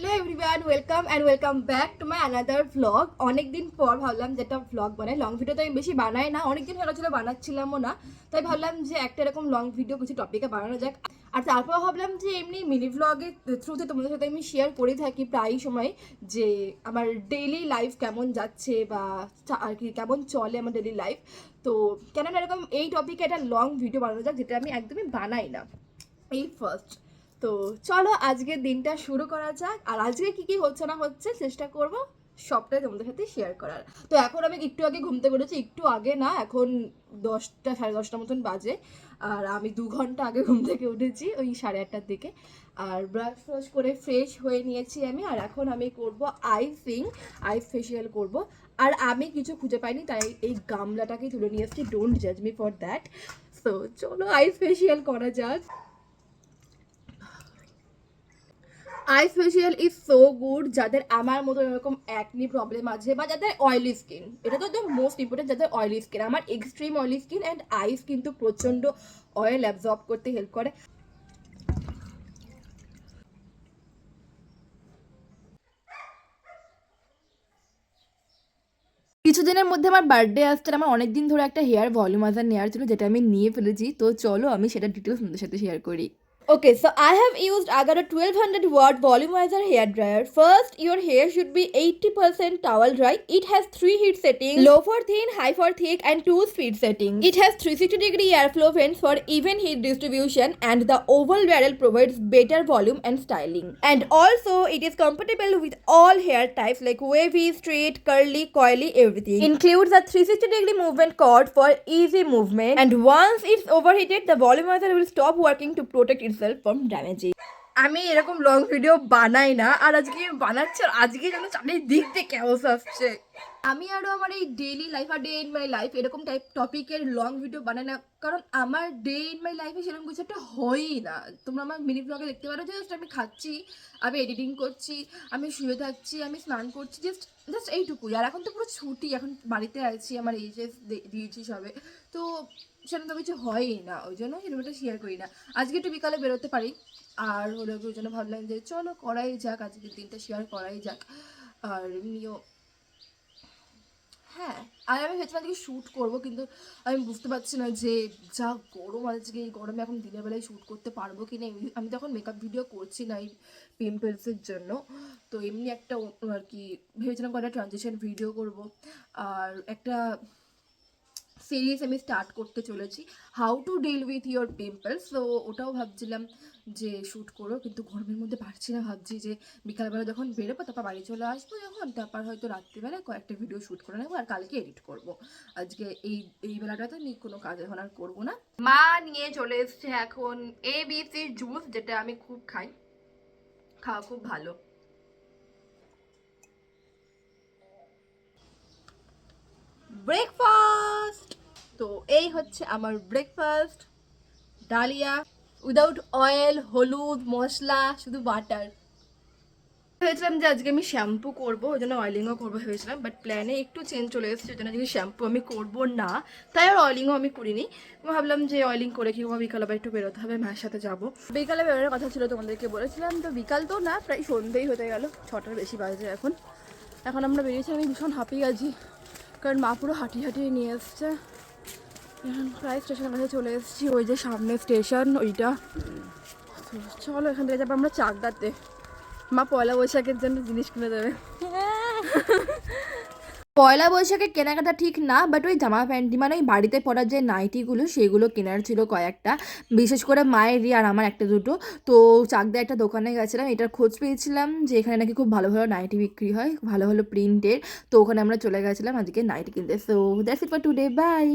Hello everyone, welcome back to my another vlog. অনেকদিন পর ভাবলাম যে একটা ভ্লগ বানাই। লং ভিডিও তো আমি বেশি বানাই না, অনেকদিন হলো ছিল বানাচ্ছিলামও না, তাই ভাবলাম যে একটা এরকম লং ভিডিও কিছু টপিকে বানানো যাক। আর তারপর ভাবলাম যে এমনি মিনি ভ্লগের থ্রুতে তোমাদের সাথে আমি শেয়ার করে থাকি প্রায় সময় যে আমার ডেইলি লাইফ কেমন যাচ্ছে বা আর কি কেমন চলে আমার ডেইলি লাইফ। তো কেননা এরকম এই টপিকে একটা লং ভিডিও বানানো যাক যেটা আমি একদমই বানাই না, এই ফার্স্ট। তো চলো আজকের দিনটা শুরু করা যাক। আর আজকে কি কি হচ্ছে না হচ্ছে চেষ্টা করব সবটাই তোমাদের সাথে শেয়ার করার। তো এখন আমি একটু আগে ঘুমতে পেরেছি, একটু আগে না, এখন 10টা 10:30 মতন বাজে। আর আমি 2 ঘন্টা আগে ঘুম থেকে উঠেছি, ওই 8:30টার দিকে। আর ব্রাশ করে ফ্রেশ হয়ে নিয়েছি আমি। আর এখন আমি করব আই ফেশিয়াল করব। আর আমি কিছু খুঁজে পাইনি, তাই এই গামলাটাকেই তুলে নিয়ে এসেছি। ডোন্ট জাজ মি ফর দ্যাট। তো চলো আই ফেশিয়াল করা যাক। I facial is so good যাদের আমার মতো এরকম অ্যাকনি প্রবলেম আছে বা যাদের অয়েলি স্কিন। এটা তো একদম মোস্ট ইম্পর্টেন্ট, যাদের অয়েলি স্কিন। আমার এক্সট্রিম অয়েলি স্কিন অ্যান্ড আইস কিন্তু প্রচণ্ড অয়েল অ্যাবজর্ব করতে হেল্প করে। কিছুদিনের মধ্যে আমার বার্থডে আসছে, আমার অনেকদিন ধরে একটা হেয়ার ভলিউমাইজার নেওয়ার ছিল, যেটা আমি নিয়ে ফেলেছি। তো চলো আমি সেটা ডিটেলস তোমাদের সাথে শেয়ার করি। Okay, so I have used Agaro 1200 watt volumizer hair dryer. First, your hair should be 80% towel dry. It has 3 heat settings: low for thin, high for thick, and 2 speed settings. It has 360-degree airflow vents for even heat distribution, and the oval barrel provides better volume and styling. And also, it is compatible with all hair types like wavy, straight, curly, coily, everything. Includes a 360-degree movement cord for easy movement. And once it's overheated, the volumizer will stop working to protect itself from damaging. আমি এরকম long video বানাই না, আর আজকে বানাচ্ছি। আর আজকে যেন চারিদিক থেকে কেমন আসছে। আমি আরও আমার এই ডেইলি লাইফ আর ডে ইন মাই লাইফ এরকম টাইপ টপিকের লং ভিডিও বানাই না, কারণ আমার ডে ইন মাই লাইফে সেরকম কিছু একটা হয়ই না। তোমরা আমার মিনি ব্লগে দেখতে পারো যে জাস্ট আমি খাচ্ছি, আমি এডিটিং করছি, আমি শুয়ে থাকছি, আমি স্নান করছি, জাস্ট এইটুকুই। আর এখন তো পুরো ছুটি, এখন বাড়িতে আছি, আমার এইচএস দিয়েছি সবে, তো সেরকম তো কিছু হয়ই না, ওই জন্য ভিডিওটা শেয়ার করি না। আজকে একটু বিকালে বেরোতে পারি, আর হলো ওই জন্য ভাবলাম যে চলো করাই যাক, আজকের দিনটা শেয়ার করাই যাক। আর এমনিও হ্যাঁ, আর আমি ভেবেছিলাম আজকে শ্যুট করবো, কিন্তু আমি বুঝতে পারছি না যে যা গরম আজকে, এই গরমে এখন দিনের বেলায় শ্যুট করতে পারবো কি না। আমি তো এখন মেকআপ ভিডিও করছি না এই পিম্পলসের জন্য, তো এমনি একটা আর কি ভেবেছিলাম একটা ট্রানজিশন ভিডিও করব। আর একটা সিরিজ আমি স্টার্ট করতে চলেছি, how to deal with your pimples. তো ওটাও ভাবছিলাম যে শ্যুট করো, কিন্তু গরমের মধ্যে পারছি না। ভাবছি যে বিকালবেলা যখন বেরোবো, তারপর বাড়ি চলে আসবো যখন, তারপর হয়তো রাত্রিবেলায় কয়েকটা ভিডিও শ্যুট করে নেবো, আর কালকে এডিট করব। আজকে এই বেলাটাতে কোনো কাজ এখন আর করবো না। মা নিয়ে চলে এসছে এখন ABC জুস, যেটা আমি খুব খাই, খাওয়া খুব ভালো। ব্রেকফাস্ট, তো এই হচ্ছে আমার ব্রেকফাস্ট। ডালিয়া উইদাউট অয়েল, হলুদ, মশলা, শুধু বাটার। ভেবেছিলাম যে আজকে আমি শ্যাম্পু করবো, ওই জন্য অয়েলিংও করবো ভেবেছিলাম, বাট প্ল্যানে একটু চেঞ্জ চলে এসেছে, ওই জন্য আজকে শ্যাম্পু আমি করবো না, তাই আর অয়েলিংও আমি করিনি। ভাবলাম যে অয়েলিং করে কি বিকালে একটু বেরোতে হবে, মায়ের সাথে যাবো। বিকালে বেরোনোর কথা ছিল, তোমাদেরকে বলেছিলাম। তো বিকাল তো না, প্রায় সন্ধ্যেই হতে গেল, 6টার বেশি বাজে এখন। এখন আমরা বেরিয়েছি, আমি ভীষণ হাঁপিয়ে গেছি, কারণ মা পুরো হাঁটিয়ে নিয়ে এসছে। এখন প্রায় স্টেশনের কাছে চলে এসেছি, ওই যে সামনে স্টেশন ওইটা। চলো এখান থেকে যাবো আমরা চাকদাতে, মা পয়লা বৈশাখের জন্য জিনিস কিনে দেবে। পয়লা বৈশাখে কেনাকাটা ঠিক না, বাট ওই জামা প্যান্টি মানে ওই বাড়িতে পরার যে নাইটিগুলো সেগুলো কেনার ছিল কয়েকটা, বিশেষ করে মায়েরই আর আমার একটা দুটো। তো চাকদা একটা দোকানে গেছিলাম, এটার খোঁজ পেয়েছিলাম যে এখানে নাকি খুব ভালো ভালো নাইটি বিক্রি হয়, ভালো ভালো প্রিন্টের। তো ওখানে আমরা চলে গেছিলাম আজকে নাইটি কিনতে। So that's it for today, by.